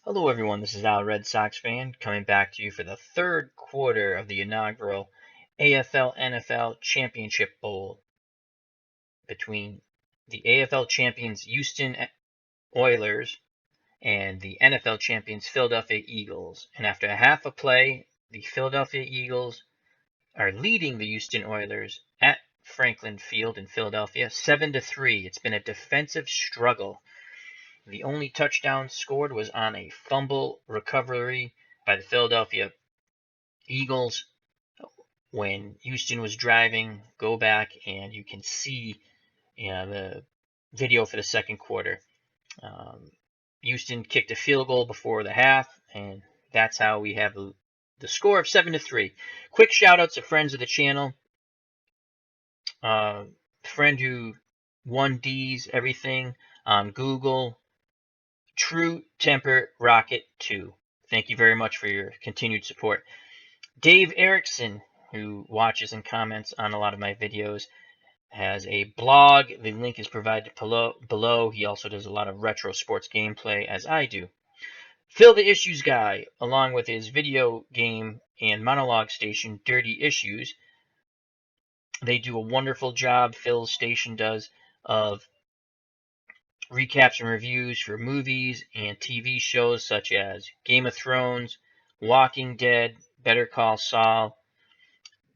Hello everyone, this is Al Red Sox fan coming back to you for the third quarter of the inaugural AFL NFL Championship Bowl between the AFL champions Houston Oilers and the NFL champions Philadelphia Eagles. And after a half a play, the Philadelphia Eagles are leading the Houston Oilers at Franklin Field in Philadelphia 7-3. It's been a defensive struggle. The only touchdown scored was on a fumble recovery by the Philadelphia Eagles when Houston was driving. Go back and you can see the video for the second quarter. Houston kicked a field goal before the half, and that's how we have the score of 7-3. Quick shout outs to friends of the channel. Friend who won D's everything on Google, Truetemper Rocket 2. Thank you very much for your continued support. Dave Erickson, who watches and comments on a lot of my videos, has a blog. The link is provided below. He also does a lot of retro sports gameplay, as I do. Phil the Issues Guy, along with his video game and monologue station, Dirty Issues, they do a wonderful job, Phil's station does, of recaps and reviews for movies and TV shows such as Game of Thrones, Walking Dead, Better Call Saul.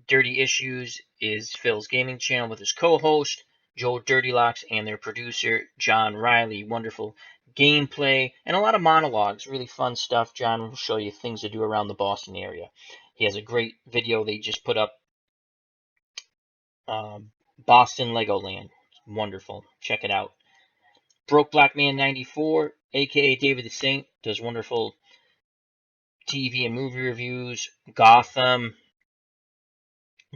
Dirty Issues is Phil's gaming channel with his co-host, Joe Dirtylocks, and their producer, John Riley. Wonderful gameplay and a lot of monologues. Really fun stuff. John will show you things to do around the Boston area. He has a great video they just put up, Boston Legoland. It's wonderful. Check it out. Broke Black Man 94, aka David the Saint, does wonderful TV and movie reviews. Gotham,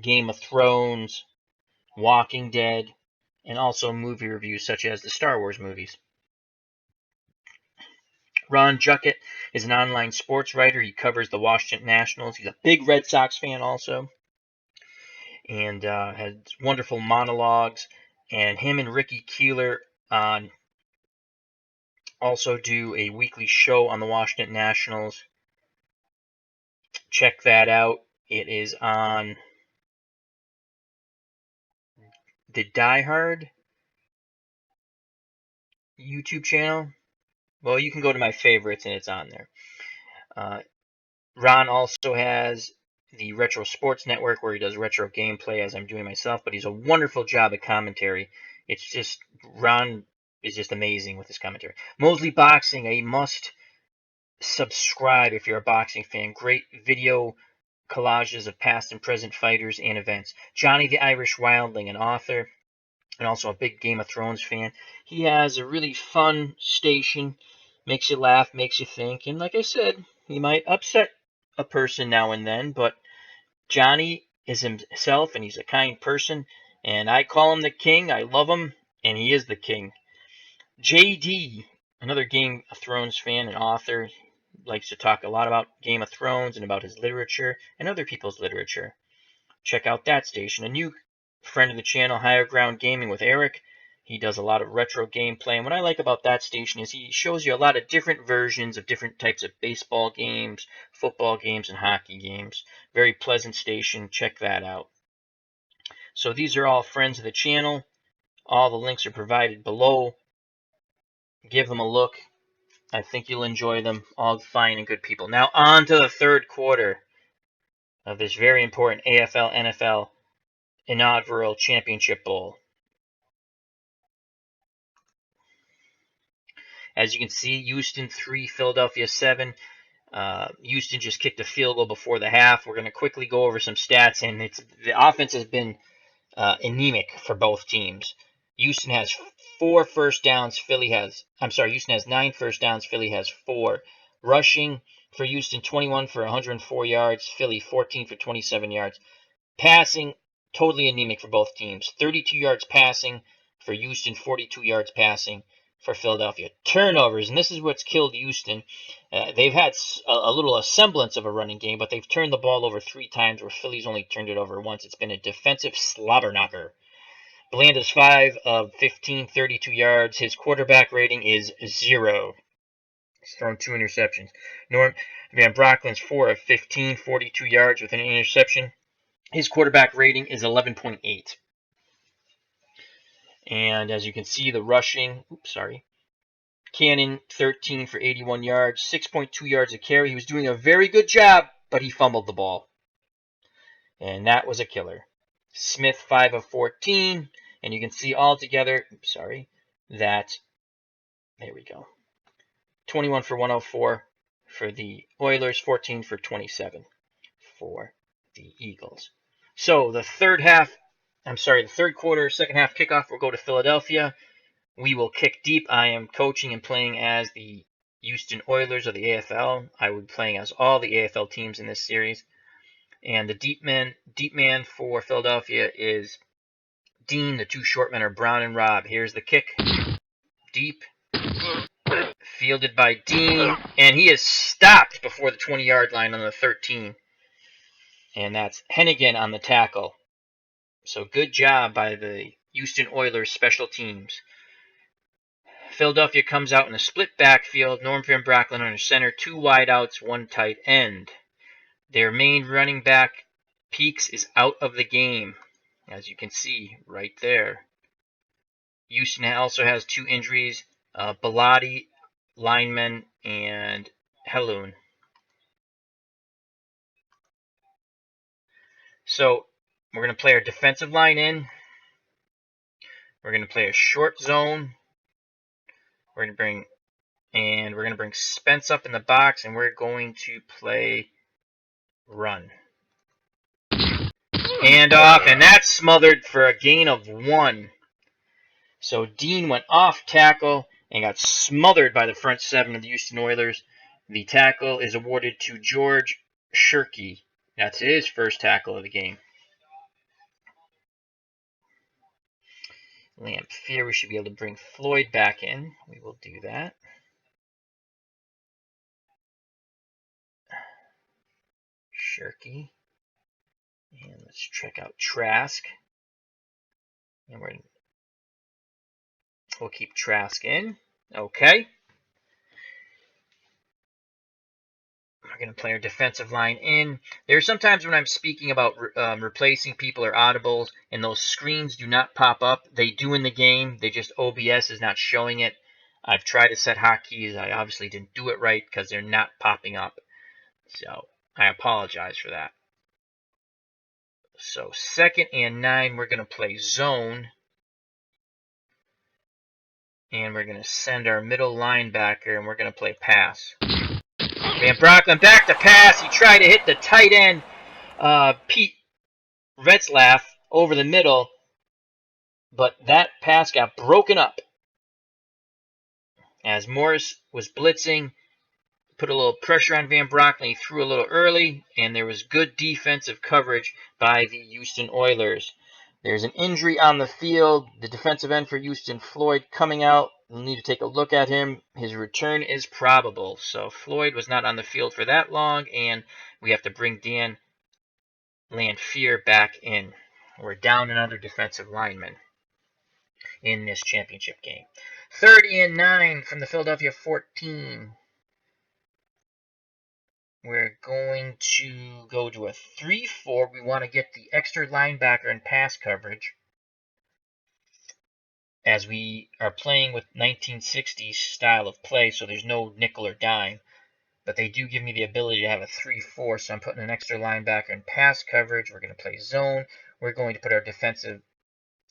Game of Thrones, Walking Dead, and also movie reviews such as the Star Wars movies. Ron Juckett is an online sports writer. He covers the Washington Nationals. He's a big Red Sox fan also, and has wonderful monologues. And him and Ricky Keeler also do a weekly show on the Washington Nationals. Check that out. It is on the Die Hard YouTube channel. Well, you can go to my favorites and it's on there. Ron also has the Retro Sports Network where he does retro gameplay as I'm doing myself, but he's a wonderful job at commentary. It's just, Ron is just amazing with his commentary. Mosley Boxing, a must subscribe if you're a boxing fan. Great video collages of past and present fighters and events. Johnny the Irish Wildling, an author and also a big Game of Thrones fan. He has a really fun station, makes you laugh, makes you think, and like I said, he might upset a person now and then, but Johnny is himself and he's a kind person, and I call him the king. I love him, and he is the king. JD, another Game of Thrones fan and author, likes to talk a lot about Game of Thrones and about his literature and other people's literature. Check out that station. A new friend of the channel, Higher Ground Gaming with Eric. He does a lot of retro gameplay, and what I like about that station is he shows you a lot of different versions of different types of baseball games, football games, and hockey games. Very pleasant station. Check that out. So these are all friends of the channel. All the links are provided below. Give them a look. I think you'll enjoy them. All fine and good people. Now on to the third quarter of this very important AFL NFL inaugural championship bowl. As you can see, Houston 3, Philadelphia 7. Houston just kicked a field goal before the half. We're going to quickly go over some stats, and the offense has been anemic for both teams. Houston has 4 first downs. Houston has 9 first downs. Philly has 4. Rushing for Houston, 21 for 104 yards. Philly, 14 for 27 yards. Passing, totally anemic for both teams. 32 yards passing for Houston, 42 yards passing for Philadelphia. Turnovers, and this is what's killed Houston. They've had a semblance of a running game, but they've turned the ball over 3 times, where Philly's only turned it over once. It's been a defensive slobber knocker. Blanda's 5 of 15, 32 yards. His quarterback rating is 0. He's thrown 2 interceptions. Norm Van Brocklin's 4 of 15, 42 yards with an interception. His quarterback rating is 11.8. And as you can see, the rushing, Cannon 13 for 81 yards, 6.2 yards a carry. He was doing a very good job, but he fumbled the ball. And that was a killer. Smith 5 of 14, and you can see all together, that, there we go, 21 for 104 for the Oilers, 14 for 27 for the Eagles. So the third quarter, second half kickoff will go to Philadelphia. We will kick deep. I am coaching and playing as the Houston Oilers of the AFL. I will be playing as all the AFL teams in this series. And the deep man for Philadelphia is Dean. The 2 short men are Brown and Robb. Here's the kick. Deep. Fielded by Dean. And he is stopped before the 20-yard line on the 13. And that's Hennigan on the tackle. So good job by the Houston Oilers special teams. Philadelphia comes out in a split backfield. Norm Van Brocklin under center. 2 wideouts, 1 tight end. Their main running back, Peaks, is out of the game, as you can see right there. Houston also has 2 injuries, Bellotti, lineman, and HOU. So we're going to play our defensive line in. We're going to play a short zone. We're going to bring Spence up in the box, and we're going to play run. Handoff, and that's smothered for a gain of 1. So Dean went off tackle and got smothered by the front 7 of the Houston Oilers. The tackle is awarded to George Shirky. That's his first tackle of the game. Lamphere, we should be able to bring Floyd back in. We will do that. Shirky. And let's check out Trask. And we'll keep Trask in. Okay. We're going to play our defensive line in. There's sometimes when I'm speaking about replacing people or audibles, and those screens do not pop up. They do in the game. They just, OBS is not showing it. I've tried to set hotkeys. I obviously didn't do it right because they're not popping up. So I apologize for that. So 2nd and 9, we're going to play zone. And we're going to send our middle linebacker, and we're going to play pass. Van Brocklin back to pass. He tried to hit the tight end, Pete Retzlaff, over the middle, but that pass got broken up. As Morris was blitzing, put a little pressure on Van Brocklin. He threw a little early, and there was good defensive coverage by the Houston Oilers. There's an injury on the field. The defensive end for Houston, Floyd, coming out. We'll need to take a look at him. His return is probable. So Floyd was not on the field for that long, and we have to bring Dan Lamphere back in. We're down another defensive lineman in this championship game. 3rd and 9 from the Philadelphia 14. We're going to go to a 3-4. We want to get the extra linebacker in pass coverage, as we are playing with 1960s style of play, so there's no nickel or dime. But they do give me the ability to have a 3-4, so I'm putting an extra linebacker in pass coverage. We're going to play zone. We're going to put our defensive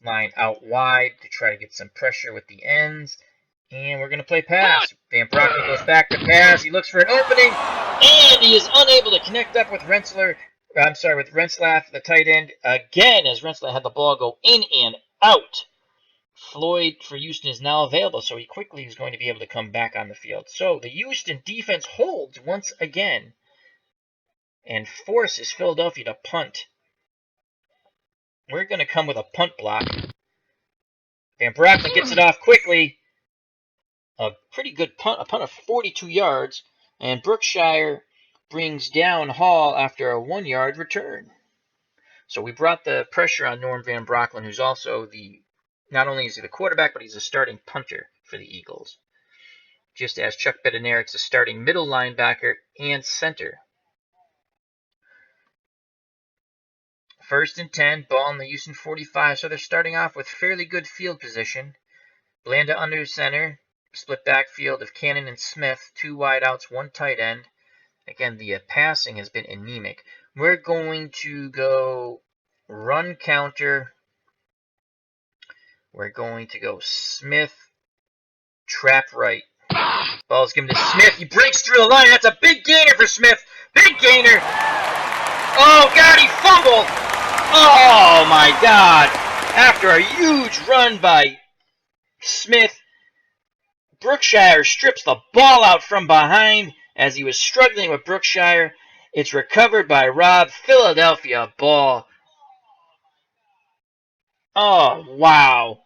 line out wide to try to get some pressure with the ends. And we're going to play pass. Van Brocklin goes back to pass. He looks for an opening, and he is unable to connect up with Retzlaff, the tight end, again, as Retzlaff had the ball go in and out. Floyd for Houston is now available, so he quickly is going to be able to come back on the field. So the Houston defense holds once again and forces Philadelphia to punt. We're going to come with a punt block. Van Brocklin gets it off quickly. A pretty good punt, a punt of 42 yards, and Brookshire brings down Hall after a 1-yard return. So we brought the pressure on Norm Van Brocklin, who's also not only is he the quarterback, but he's a starting punter for the Eagles. just as Chuck Bednarek's a starting middle linebacker and center. 1st and 10, ball in the Houston 45, so they're starting off with fairly good field position. Blanda under center, split backfield of Cannon and Smith, 2 wideouts, 1 tight end. Again, the passing has been anemic. We're going to go run counter. We're going to go Smith, trap right. Ball's given to Smith. He breaks through the line. That's a big gainer for Smith. Big gainer. Oh, God, he fumbled. Oh, my God. After a huge run by Smith, Brookshire strips the ball out from behind as he was struggling with Brookshire. It's recovered by Robb. Philadelphia ball. Oh, wow.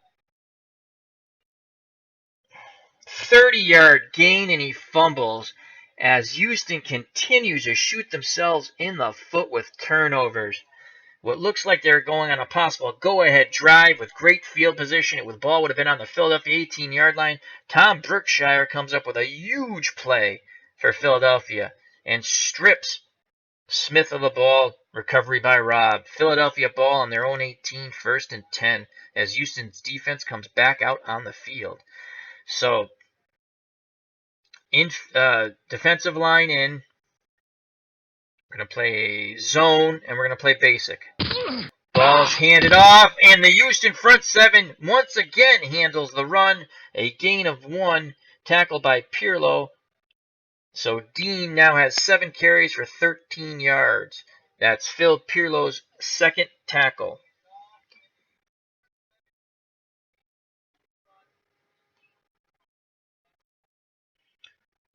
30-yard gain, and he fumbles as Houston continues to shoot themselves in the foot with turnovers. What looks like they're going on a possible go-ahead drive with great field position. The ball would have been on the Philadelphia 18-yard line. Tom Brookshire comes up with a huge play for Philadelphia and strips Smith of the ball. Recovery by Robb. Philadelphia ball on their own 18, 1st and 10, as Houston's defense comes back out on the field. So, in defensive line in, we're going to play zone, and we're going to play basic. Ball's handed off, and the Houston front 7 once again handles the run. A gain of 1, tackled by Pirlo. So Dean now has 7 carries for 13 yards. That's Phil Pirlo's 2nd tackle.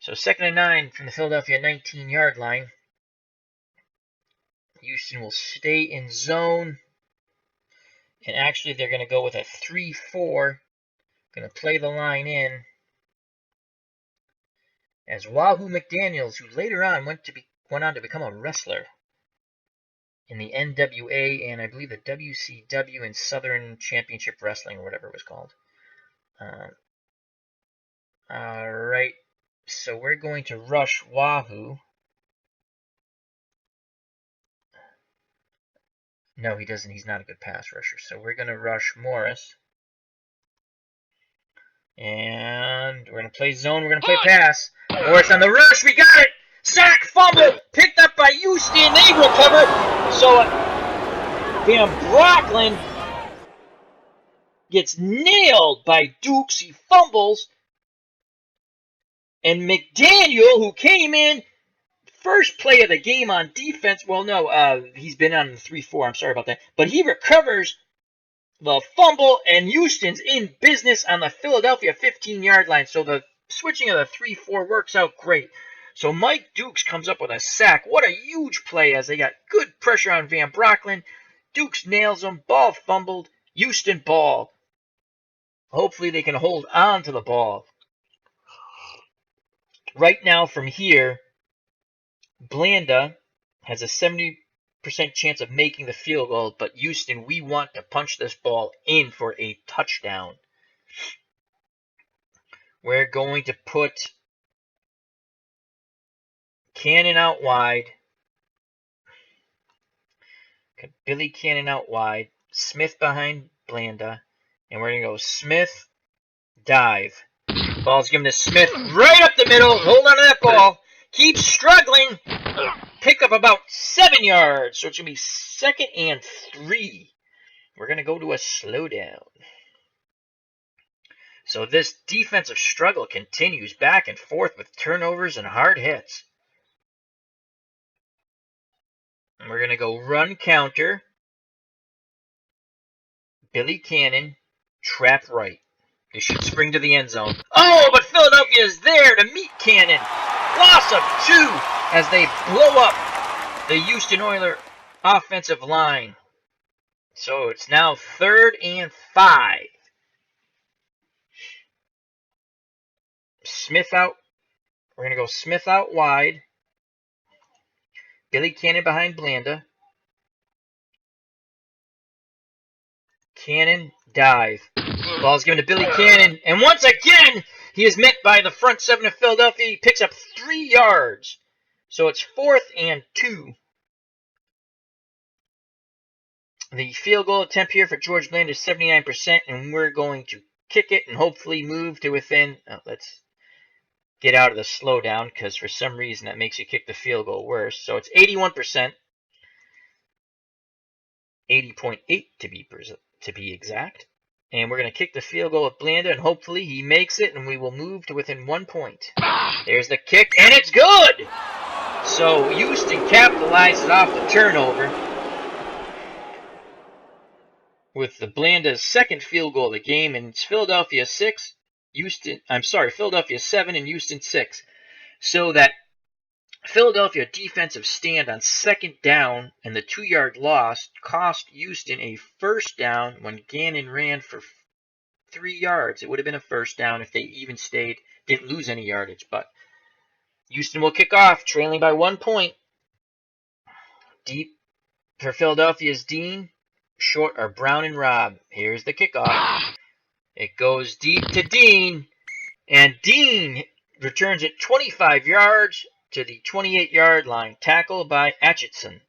So 2nd and 9 from the Philadelphia 19-yard line. Houston will stay in zone. And actually, they're going to go with a 3-4. Going to play the line in. As Wahoo McDaniels, who later on went on to become a wrestler in the NWA and I believe the WCW and Southern Championship Wrestling, or whatever it was called. Alright, so we're going to rush Wahoo. No, he doesn't. He's not a good pass rusher. So we're going to rush Morris. And we're going to play zone. We're going to play pass. Morris on the rush. We got it. Sack, fumble, picked up by Houston. They recover. So Van Brocklin gets nailed by Dukes. He fumbles. And McDaniel, who came in first play of the game on defense. Well, no, he's been on the 3-4. I'm sorry about that. But he recovers the fumble, and Houston's in business on the Philadelphia 15-yard line. So the switching of the 3-4 works out great. So Mike Dukes comes up with a sack. What a huge play as they got good pressure on Van Brocklin. Dukes nails him. Ball fumbled. Houston ball. Hopefully they can hold on to the ball. Right now from here, Blanda has a 70% chance of making the field goal, but Houston, we want to punch this ball in for a touchdown. We're going to put Cannon out wide. Billy Cannon out wide. Smith behind Blanda. And we're going to go Smith, dive. Ball's given to Smith right up the middle. Hold on to that ball. Keep struggling. Pick up about 7 yards. So it's going to be 2nd and 3. We're going to go to a slowdown. So this defensive struggle continues back and forth with turnovers and hard hits. And we're going to go run counter. Billy Cannon, trap right. They should spring to the end zone. Oh, but Philadelphia is there to meet Cannon. Loss of 2 as they blow up the Houston Oilers offensive line. So it's now 3rd and 5. Smith out. We're going to go Smith out wide. Billy Cannon behind Blanda. Cannon, dive. Ball's given to Billy Cannon. And once again, He is met by the front 7 of Philadelphia. He picks up 3 yards. So it's 4th and 2. The field goal attempt here for George Bland is 79%, and we're going to kick it and hopefully move to within. Let's get out of the slowdown because for some reason that makes you kick the field goal worse. So it's 81%, 80.8 to be exact. And we're going to kick the field goal with Blanda, and hopefully he makes it, and we will move to within 1 point. There's the kick, and it's good! So Houston capitalizes off the turnover with the Blanda's second field goal of the game, and it's Philadelphia 7 and Houston 6. So that Philadelphia defensive stand on 2nd down and the 2-yard loss cost Houston a first down when Gannon ran for 3 yards. It would have been a first down if they even stayed, didn't lose any yardage, but Houston will kick off, trailing by 1 point. Deep for Philadelphia's Dean. Short are Brown and Robb. Here's the kickoff. It goes deep to Dean, and Dean returns it 25 yards to the 28-yard line. Tackle by Atchison.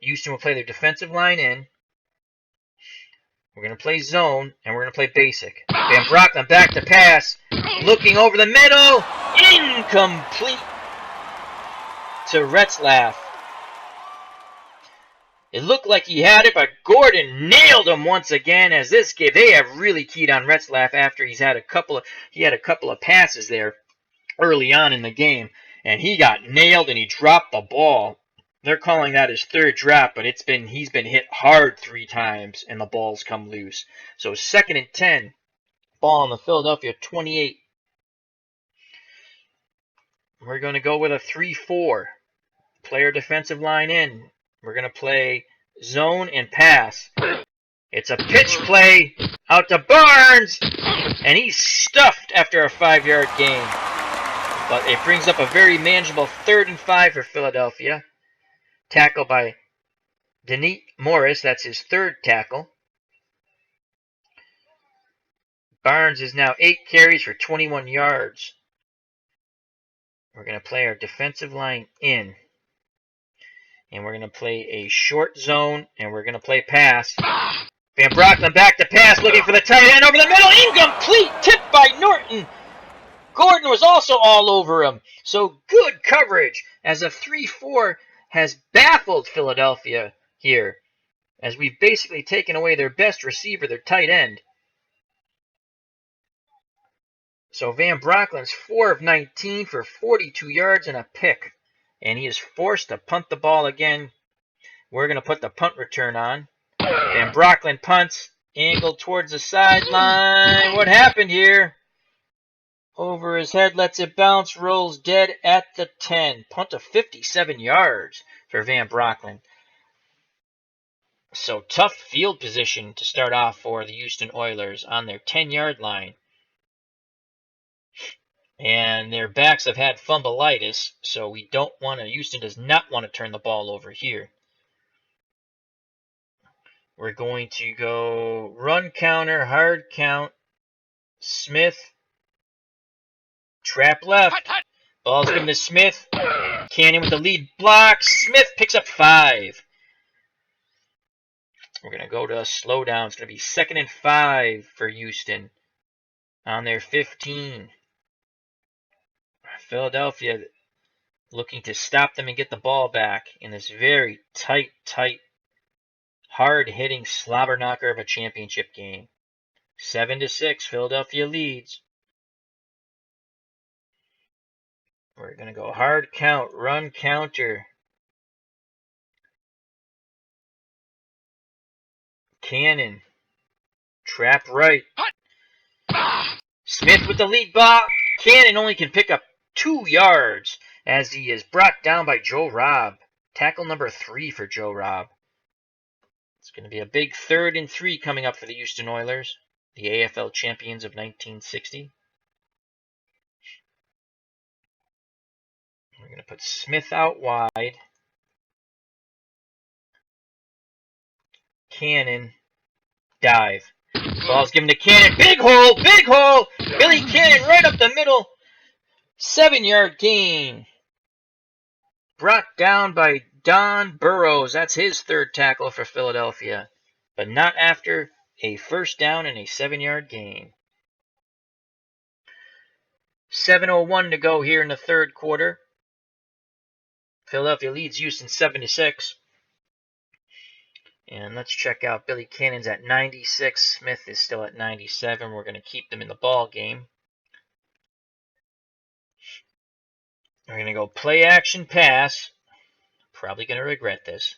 Houston will play their defensive line in. We're going to play zone, and we're going to play basic. Van Brockman back to pass. Looking over the middle. Incomplete to Retzlaff. It looked like he had it, but Gordon nailed him once again. As this game, they have really keyed on Retzlaff after he had a couple of passes there early on in the game, and he got nailed and he dropped the ball. They're calling that his 3rd drop, but he's been hit hard 3 times, and the ball's come loose. So 2nd and 10, ball on the Philadelphia 28. We're going to go with a 3-4. Player defensive line in. We're going to play zone and pass. It's a pitch play out to Barnes, and he's stuffed after a 5-yard gain. But it brings up a very manageable 3rd and 5 for Philadelphia. Tackle by Denise Morris. That's his 3rd tackle. Barnes is now 8 carries for 21 yards. We're going to play our defensive line in. And we're going to play a short zone, and we're going to play pass. Van Brockman back to pass, looking for the tight end over the middle. Incomplete, tipped by Norton. Gordon was also all over him. So good coverage as a 3-4 has baffled Philadelphia here, as we've basically taken away their best receiver, their tight end. So Van Brocklin's 4 of 19 for 42 yards and a pick. And he is forced to punt the ball again. We're going to put the punt return on. Van Brocklin punts, angled towards the sideline. What happened here? Over his head, lets it bounce, rolls dead at the 10. Punt of 57 yards for Van Brocklin. So tough field position to start off for the Houston Oilers on their 10-yard line. And their backs have had fumbleitis, so Houston does not want to turn the ball over here. We're going to go run counter, hard count, Smith, trap left. Ball's given to Smith. Cannon with the lead block. Smith picks up 5. We're going to go to a slowdown. It's going to be 2nd and 5 for Houston on their 15. Philadelphia looking to stop them and get the ball back in this very tight, hard-hitting slobber knocker of a championship game. 7-6, Philadelphia leads. We're going to go hard count, run counter. Cannon. Trap right. Smith with the lead block. Cannon only can pick up 2 yards as he is brought down by Joe Robb. Tackle number 3 for Joe Robb. It's going to be a big 3rd and 3 coming up for the Houston Oilers, the AFL champions of 1960. We're going to put Smith out wide. Cannon, dive. Ball's given to Cannon. Big hole! Big hole! Billy Cannon right up the middle. 7-yard gain. Brought down by Don Burrows. That's his third tackle for Philadelphia. But not after a first down and a 7-yard gain. 7:01 to go here in the third quarter. Philadelphia leads Houston 7-6. And let's check out Billy Cannon's at 96. Smith is still at 97. We're going to keep them in the ball game. We're going to go play action pass. Probably going to regret this.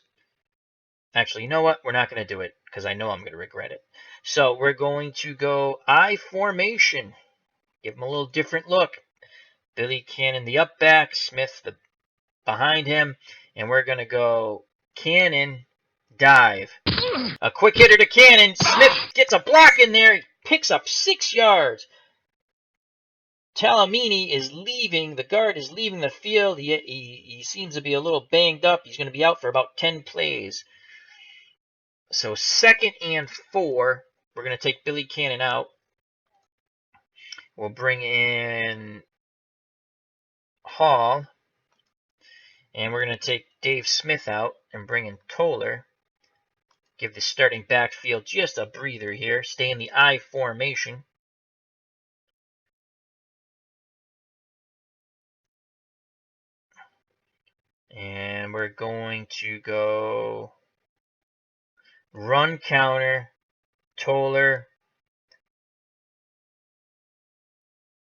Actually, you know what? We're not going to do it because I know I'm going to regret it. So we're going to go I formation. Give them a little different look. Billy Cannon, the up back. Smith, the behind him. And we're going to go Cannon, dive. A quick hitter to Cannon. Smith gets a block in there. He picks up 6 yards. Talamini is leaving. The guard is leaving the field. He seems to be a little banged up. He's going to be out for about 10 plays. So 2nd and 4. We're going to take Billy Cannon out. We'll bring in Hall. And we're going to take Dave Smith out and bring in Toller. Give the starting backfield just a breather here. Stay in the I formation. And we're going to go run counter, Toller,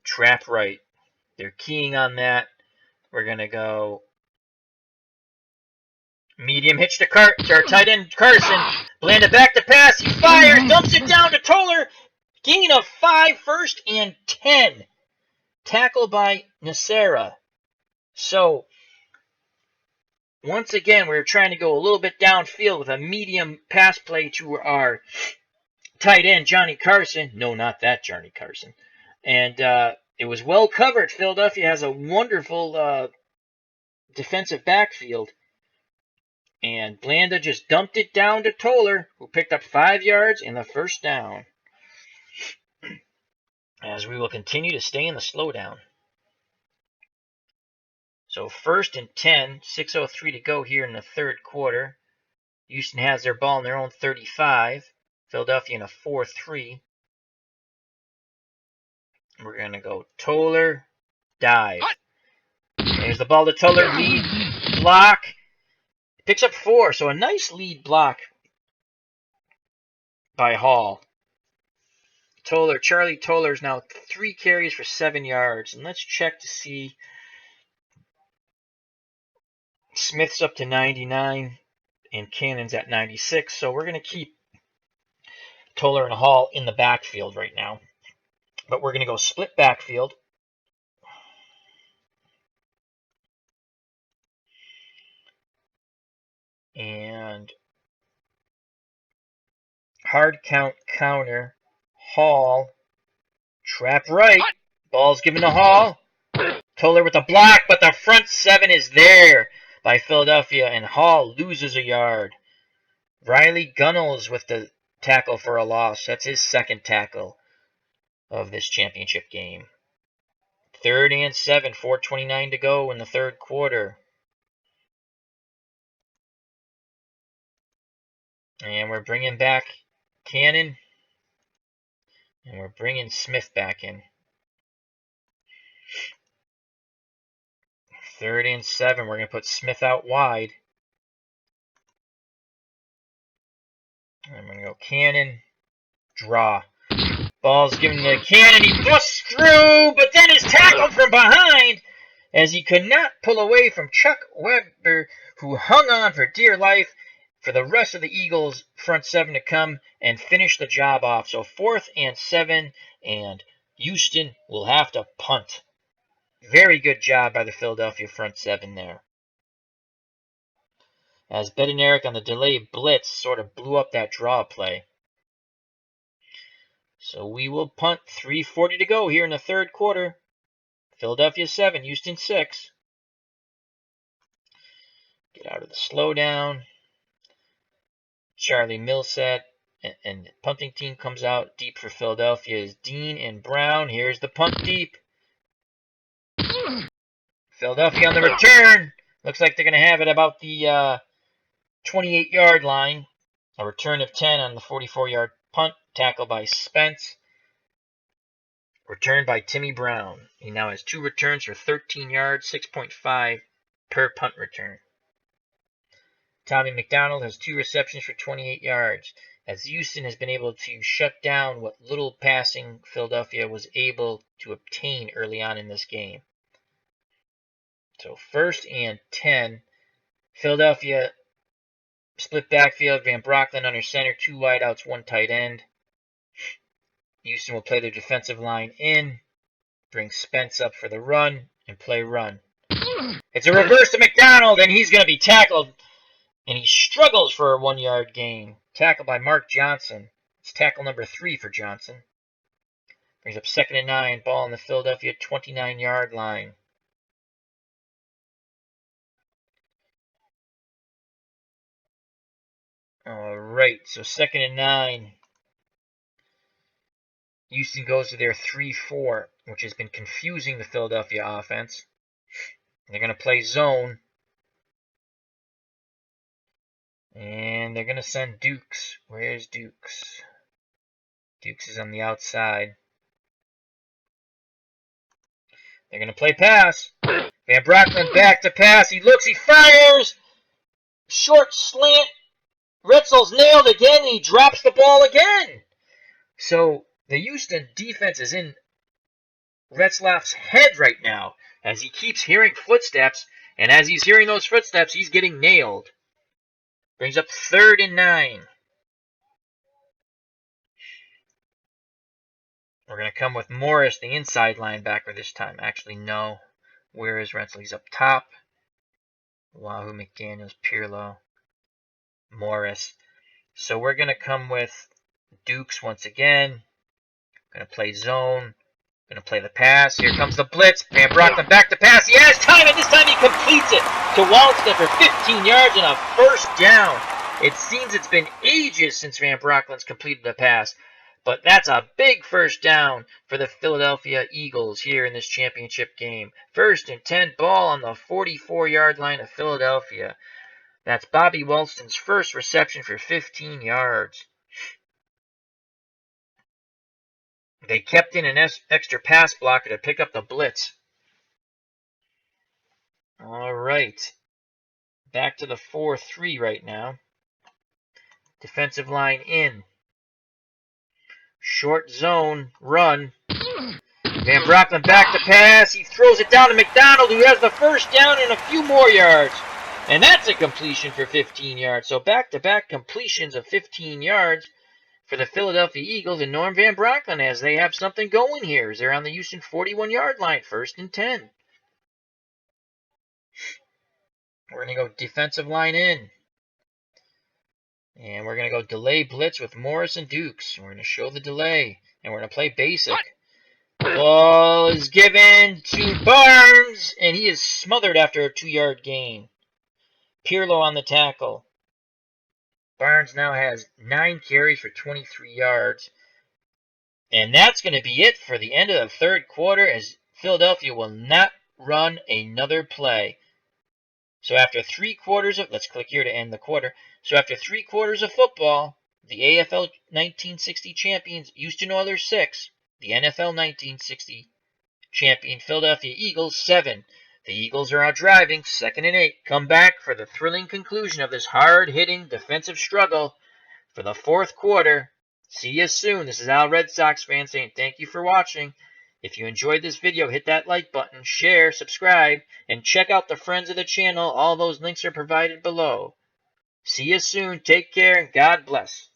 trap right. They're keying on that. We're going to go medium hitch to our tight end Carson. Blanda back to pass. He fires, dumps it down to Toller. Gain of 5, 1st and 10. Tackle by Nacera. So, once again, we're trying to go a little bit downfield with a medium pass play to our tight end, Johnny Carson. No, not that Johnny Carson. And it was well covered. Philadelphia has a wonderful defensive backfield. And Blanda just dumped it down to Toller, who picked up 5 yards in the first down. As we will continue to stay in the slowdown. So 1st and 10, 6:03 to go here in the third quarter. Houston has their ball in their own 35. Philadelphia in a 4-3. We're going to go Toller, dive. There's the ball to Toller, lead block. Picks up 4, so a nice lead block by Hall. Charlie Toller is now 3 carries for 7 yards. And let's check to see. Smith's up to 99 and Cannon's at 96. So we're going to keep Toller and Hall in the backfield right now. But we're going to go split backfield. And hard count counter. Hall. Trap right. Ball's given to Hall. Toller with a block, but the front 7 is there by Philadelphia, and Hall loses a yard. Riley Gunnels with the tackle for a loss. That's his 2nd tackle of this championship game. 3rd and 7, 4:29 to go in the third quarter. And we're bringing back Cannon. And we're bringing Smith back in. 3rd and 7, we're going to put Smith out wide. And I'm going to go Cannon, draw. Ball's given to Cannon, he busts through, but then is tackled from behind as he could not pull away from Chuck Weber, who hung on for dear life for the rest of the Eagles' front 7 to come and finish the job off. So 4th and 7, and Houston will have to punt. Very good job by the Philadelphia front 7 there. As Bednarik on the delayed blitz sort of blew up that draw play. So we will punt. 3:40 to go here in the third quarter. Philadelphia 7, Houston 6. Get out of the slowdown. Charlie Millsap and punting team comes out. Deep for Philadelphia is Dean and Brown. Here's the punt deep. Philadelphia on the return. Looks like they're going to have it about the 28-yard line. A return of 10 on the 44-yard punt. Tackle by Spence. Returned by Timmy Brown. He now has 2 returns for 13 yards, 6.5 per punt return. Tommy McDonald has 2 receptions for 28 yards, as Houston has been able to shut down what little passing Philadelphia was able to obtain early on in this game. So 1st and 10. Philadelphia split backfield. Van Brocklin under center, 2 wideouts, 1 tight end. Houston will play their defensive line in, bring Spence up for the run, and play run. It's a reverse to McDonald, and he's going to be tackled, and he struggles for a 1-yard gain. Tackled by Mark Johnson. It's tackle number 3 for Johnson. Brings up 2nd and 9, ball on the Philadelphia 29-yard line. All right, so 2nd and 9. Houston goes to their 3-4, which has been confusing the Philadelphia offense. They're going to play zone. And they're going to send Dukes. Where's Dukes? Dukes is on the outside. They're going to play pass. Van Brocklin back to pass. He looks, he fires. Short slant. Retzel's nailed again, and he drops the ball again. So the Houston defense is in Retzlaff's head right now as he keeps hearing footsteps, and as he's hearing those footsteps, he's getting nailed. Brings up 3rd and 9. We're going to come with Morris, the inside linebacker this time. Actually, no. Where is Retzel? He's up top. Wahoo, McDaniels, Pirlo, Morris. So we're going to come with Dukes once again. Going to play zone. Going to play the pass. Here comes the blitz. Van Brocklin back to pass. He has time, and this time he completes it to Walston for 15 yards and a 1st down. It seems it's been ages since Van Brocklin's completed a pass, but that's a big 1st down for the Philadelphia Eagles here in this championship game. 1st and 10, ball on the 44-yard line of Philadelphia. That's Bobby Walston's 1st reception for 15 yards. They kept in an extra pass blocker to pick up the blitz. All right. Back to the 4-3 right now. Defensive line in. Short zone, run. Van Brocklin back to pass. He throws it down to McDonald, who has the 1st down and a few more yards. And that's a completion for 15 yards. So back-to-back completions of 15 yards for the Philadelphia Eagles and Norm Van Brocklin, as they have something going here. They're on the Houston 41-yard line, 1st and 10. We're going to go defensive line in. And we're going to go delay blitz with Morris and Dukes. We're going to show the delay. And we're going to play basic. Ball is given to Barnes, and he is smothered after a 2-yard gain. Pirlo on the tackle. Barnes now has 9 carries for 23 yards. And that's going to be it for the end of the 3rd quarter, as Philadelphia will not run another play. So after 3 quarters of, let's click here to end the quarter. So after 3 quarters of football, the AFL 1960 champions Houston Oilers 6, the NFL 1960 champion Philadelphia Eagles 7. The Eagles are out driving, 2nd and 8. Come back for the thrilling conclusion of this hard-hitting defensive struggle for the 4th quarter. See you soon. This is Al Red Sox fan saying thank you for watching. If you enjoyed this video, hit that like button, share, subscribe, and check out the friends of the channel. All those links are provided below. See you soon. Take care, and God bless.